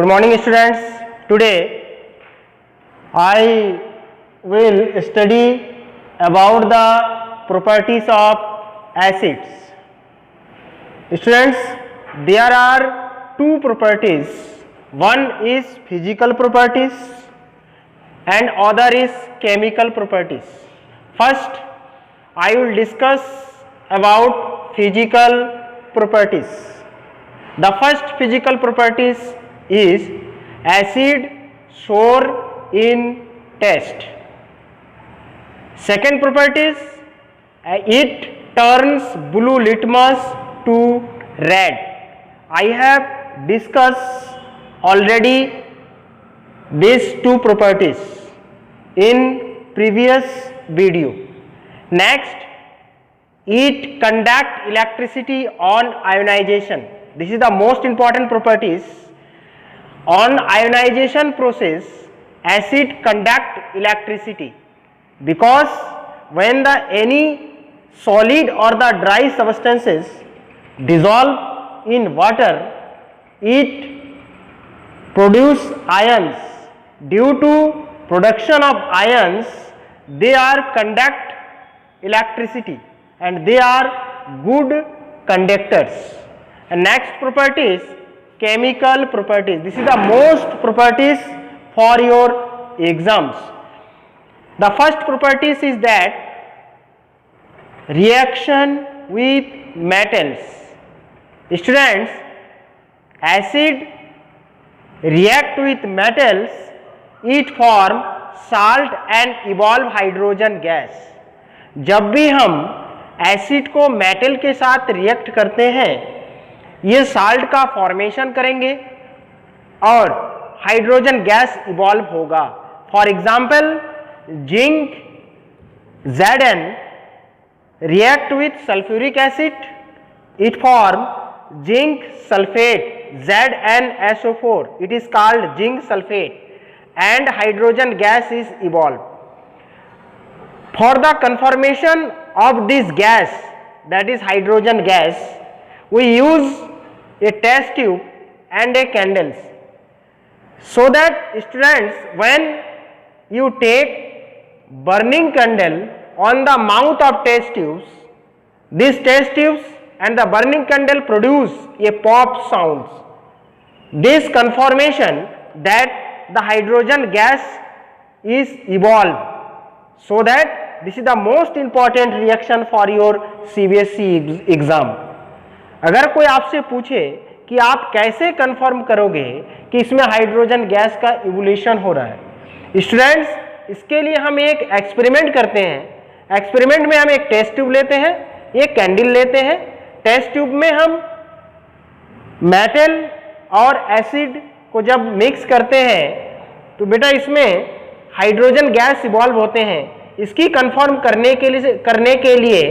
Good morning students. Today I will study about the properties of acids. Students, there are two properties. One is physical properties and other is chemical properties. First, I will discuss about physical properties. The first physical properties is acid sour in taste. Second properties, it turns blue litmus to red. I have discussed already these two properties in previous video. Next, it conduct electricity on ionization. This is the most important properties. On ionization process, acid conduct electricity because when any solid or the dry substances dissolve in water, it produce ions. Due to production of ions, they are conduct electricity and they are good conductors. And next property is chemical properties. This is the most properties for your exams. The first properties is that reaction with metals. Students, acid react with metals, it form salt and evolve hydrogen gas. जब भी हम acid को metal के साथ react करते हैं, ये salt का फॉर्मेशन करेंगे और हाइड्रोजन गैस इवॉल्व होगा. For example, zinc Zn react with sulfuric acid, it form zinc sulfate ZnSO4, it is called zinc sulfate, and hydrogen gas is evolved. For the conformation of this gas, that is hydrogen gas, we use a test tube and a candles, so that students, when you take burning candle on the mouth of test tubes, these test tubes and the burning candle produce a pop sounds. This conformation that the hydrogen gas is evolved, so that this is the most important reaction for your CBSE exam. अगर कोई आपसे पूछे कि आप कैसे confirm करोगे कि इसमें हाइड्रोजन गैस का इवोल्यूशन हो रहा है, स्टूडेंट्स, इसके लिए हम एक एक्सपेरिमेंट करते हैं. एक्सपेरिमेंट में हम एक टेस्ट ट्यूब लेते हैं, एक कैंडल लेते हैं. टेस्ट ट्यूब में हम मेटल और एसिड को जब मिक्स करते हैं तो बेटा इसमें हाइड्रोजन गैस इवॉल्व होते हैं. इसकी कंफर्म करने के लिए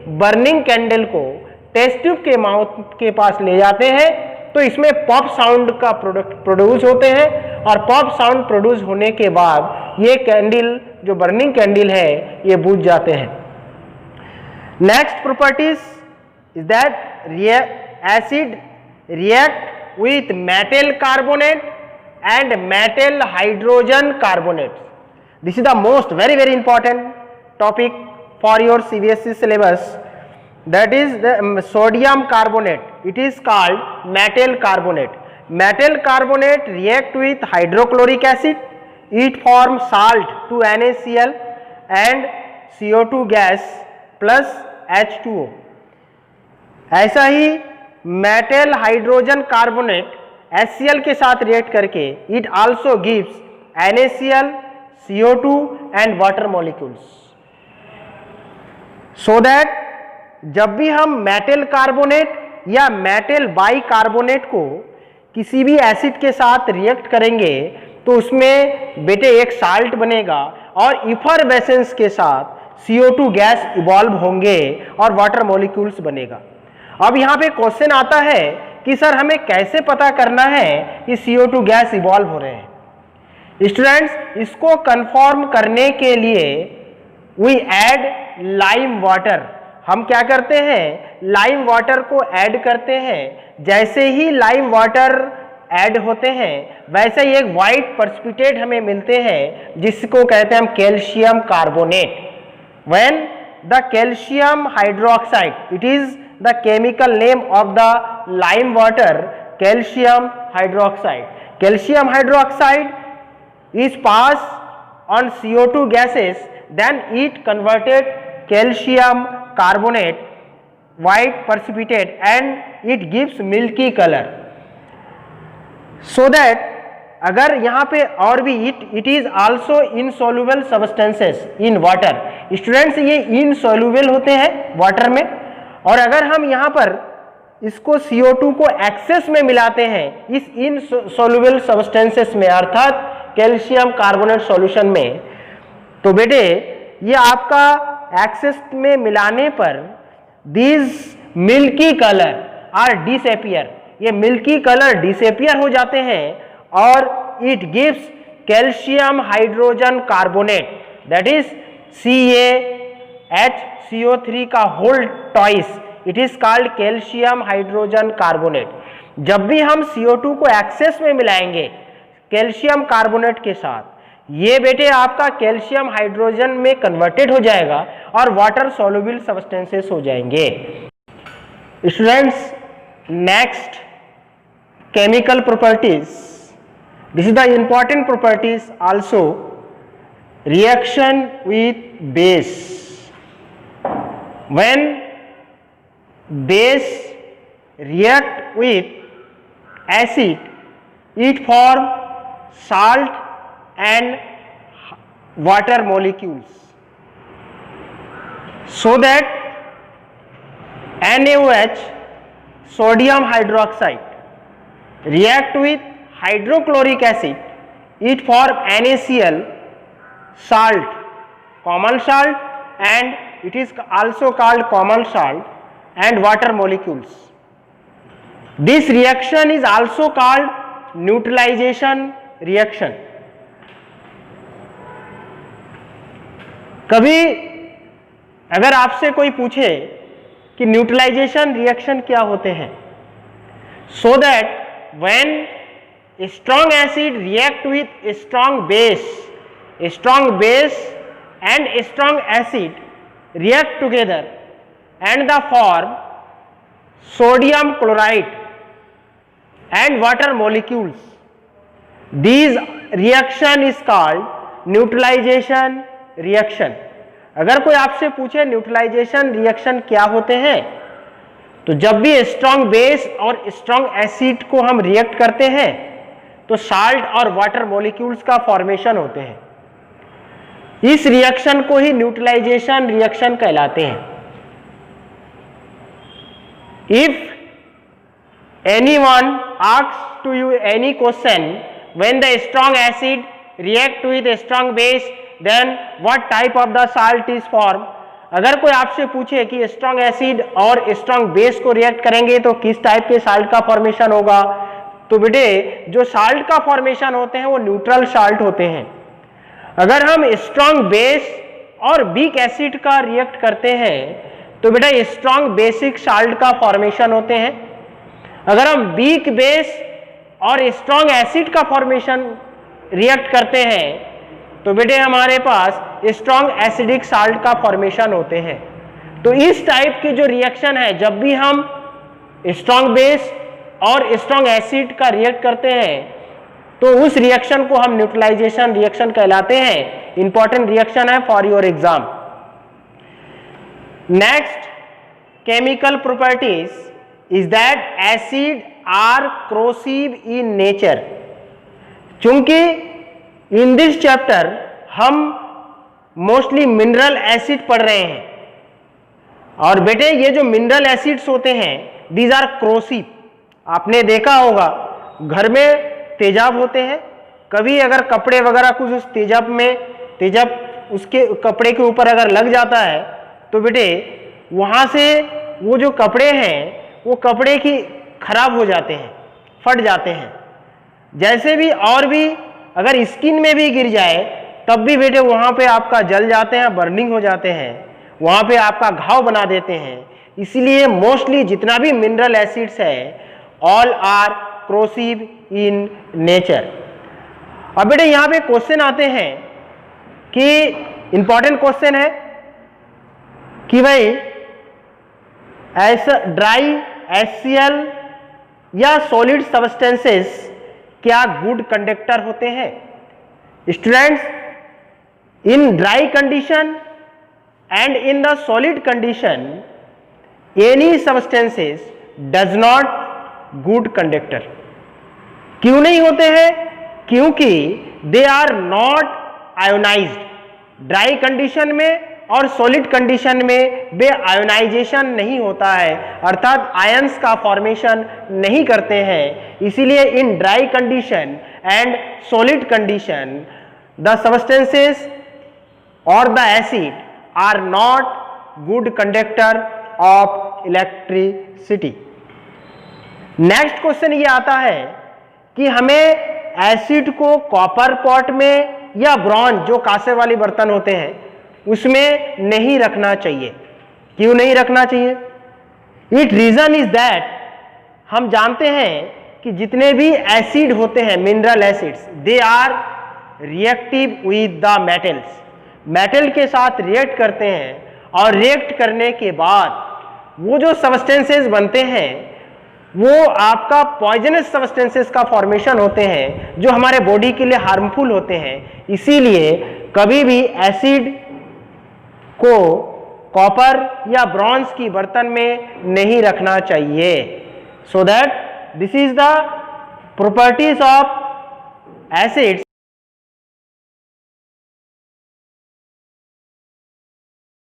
बर्निंग कैंडल को टेस्ट ट्यूब के माउथ के पास ले जाते हैं, तो इसमें पॉप साउंड का प्रोड्यूस होते हैं और पॉप साउंड प्रोड्यूस होने के बाद ये कैंडल, जो बर्निंग कैंडल है, ये बुझ जाते हैं. Next properties is that acid react with metal carbonate and metal hydrogen carbonate. This is the most very important topic for your CBSE syllabus. That is the sodium carbonate. It is called metal carbonate. Metal carbonate react with hydrochloric acid. It forms salt to NaCl and CO2 gas plus H2O. ऐसा ही metal hydrogen carbonate HCl के साथ react करके it also gives NaCl, CO2 and water molecules. So that जब भी हम metal carbonate या metal bicarbonate को किसी भी एसिड के साथ रिएक्ट करेंगे तो उसमें बेटे एक साल्ट बनेगा और इफरवेसेंस के साथ CO2 गैस इवॉल्व होंगे और वाटर मॉलिक्यूल्स बनेगा. अब यहाँ पे क्वेश्चन आता है कि सर हमें कैसे पता करना है कि CO2 गैस इवॉल्व हो रहे हैं. स्टूडेंट्स, इसको कंफर्म करने के लिए वी ऐड लाइम वाटर. हम क्या करते हैं, लाइम वाटर को ऐड करते हैं. जैसे ही लाइम वाटर ऐड होते हैं, वैसे ही एक व्हाइट प्रेसिपिटेट हमें मिलते हैं जिसको कहते हैं हम calcium carbonate. When the calcium hydroxide, it is the chemical name of the lime water, calcium hydroxide. Calcium hydroxide is passed on CO2 gases, then it converted calcium carbonate, white precipitate, and it gives milky color. So that अगर यहाँ पे और भी it is also insoluble substances in water. Students ये insoluble होते हैं water में, और अगर हम यहाँ पर इसको CO2 को एक्सेस में मिलाते हैं इस insoluble substances में, अर्थात कैल्शियम कार्बोनेट सॉल्यूशन में, तो बेटे ये आपका एक्सेस में मिलाने पर this milky colour are disappear, ये मिल्की कलर डिसअपियर हो जाते हैं और it gives calcium hydrogen carbonate, that is CaHCO3 का whole twice, it is called calcium hydrogen carbonate. जब भी हम CO2 को एक्सेस में मिलाएंगे कैल्शियम कार्बोनेट के साथ, ये बेटे आपका कैल्शियम हाइड्रोजन में कन्वर्टेड हो जाएगा और वाटर सॉल्युबल सब्सटेंसेस हो जाएंगे। Students, next chemical properties, this is the important properties also, reaction with base. When base react with acid, it form salt and water molecules, so that NaOH, sodium hydroxide, react with hydrochloric acid, it form NaCl, salt, common salt, and it is also called common salt, and water molecules. This reaction is also called neutralisation reaction. कभी अगर आपसे कोई पूछे कि neutralisation reaction क्या होते हैं, so that when strong acid react with strong base and strong acid react together and the form sodium chloride and water molecules, these reaction is called neutralization reaction। अगर कोई आपसे पूछे न्यूट्रलाइजेशन रिएक्शन क्या होते हैं, तो जब भी स्ट्रॉन्ग बेस और स्ट्रॉन्ग एसिड को हम रिएक्ट करते हैं तो साल्ट और वाटर मॉलिक्यूल्स का फॉर्मेशन होते हैं। इस रिएक्शन को ही न्यूट्रलाइजेशन रिएक्शन कहलाते हैं। If anyone asks to you any question, when the strong acid react with a strong base, then what type of the salt is formed? अगर कोई आपसे पूछे कि स्ट्रॉन्ग एसिड और स्ट्रॉन्ग बेस को रिएक्ट करेंगे तो किस टाइप के साल्ट का फॉर्मेशन होगा, तो बेटे जो साल्ट का फॉर्मेशन होते हैं वो न्यूट्रल साल्ट होते हैं। अगर हम स्ट्रॉन्ग बेस और वीक एसिड का रिएक्ट करते हैं तो बेटा स्ट्रॉन्ग बेसिक साल्ट का फॉर्मेशन होते हैं। अगर हम वीक बेस और स्ट्रॉन्ग एसिड का फॉर्मेशन रिएक्ट करते हैं तो बेटे हमारे पास स्ट्रॉन्ग एसिडिक साल्ट का फॉर्मेशन होते हैं। तो इस टाइप की जो रिएक्शन है, जब भी हम स्ट्रॉन्ग बेस और स्ट्रॉन्ग एसिड का रिएक्ट करते हैं तो उस रिएक्शन को हम न्यूट्रलाइजेशन रिएक्शन कहलाते हैं। इंपॉर्टेंट रिएक्शन है for your exam. Next chemical properties is that acid are corrosive in nature। चूंकि in this chapter हम मोस्टली मिनरल एसिड पढ़ रहे हैं, और बेटे ये जो मिनरल एसिड्स होते हैं these are corrosive। आपने देखा होगा घर में तेजाब होते हैं, कभी अगर कपड़े वगैरह कुछ उस तेजाब उसके कपड़े के ऊपर अगर लग जाता है तो बेटे वहाँ से वो जो कपड़े हैं वो कपड़े की खराब हो जाते हैं, फट जाते हैं। जैसे भी और भी अगर स्किन में भी गिर जाए तब भी बेटे वहाँ पे आपका जल जाते हैं, बर्निंग हो जाते हैं, वहाँ पे आपका घाव बना देते हैं। इसलिए मोस्टली जितना भी मिनरल एसिड्स है all are corrosive in nature. अब बेटे यहाँ पे क्वेश्चन आते हैं कि इंपॉर्टेंट क्वेश्चन है कि भाई ऐसा ड्राई HCl या सॉलिड सब्सटेंसेस क्या गुड कंडक्टर होते हैं? Students, in dry condition and in the solid condition any substances does not good conductor. क्यों नहीं होते हैं? क्योंकि they are not ionized. Dry condition में और सॉलिड कंडीशन में वे आयोनाइजेशन नहीं होता है, अर्थात आयंस का फॉर्मेशन नहीं करते हैं. इसीलिए in dry condition and solid condition the substances और the acid are not good conductor of electricity. Next question ये आता है कि हमें एसिड को कॉपर पॉट में या ब्रॉन्ज जो कांसे वाली बर्तन होते हैं उसमें नहीं रखना चाहिए. क्यों नहीं रखना चाहिए? इट रीजन इज दैट हम जानते हैं कि जितने भी एसिड होते हैं, mineral acids, they are reactive with the metals. Metal के साथ रिएक्ट करते हैं और रिएक्ट करने के बाद वो जो सब्सटेंसेस बनते हैं वो आपका पॉइजनस सब्सटेंसेस का फॉर्मेशन होते हैं जो हमारे बॉडी के लिए हार्मफुल होते हैं. इसीलिए कभी भी एसिड को कॉपर या ब्रॉन्ज की बर्तन में नहीं रखना चाहिए. So that this is the properties of acids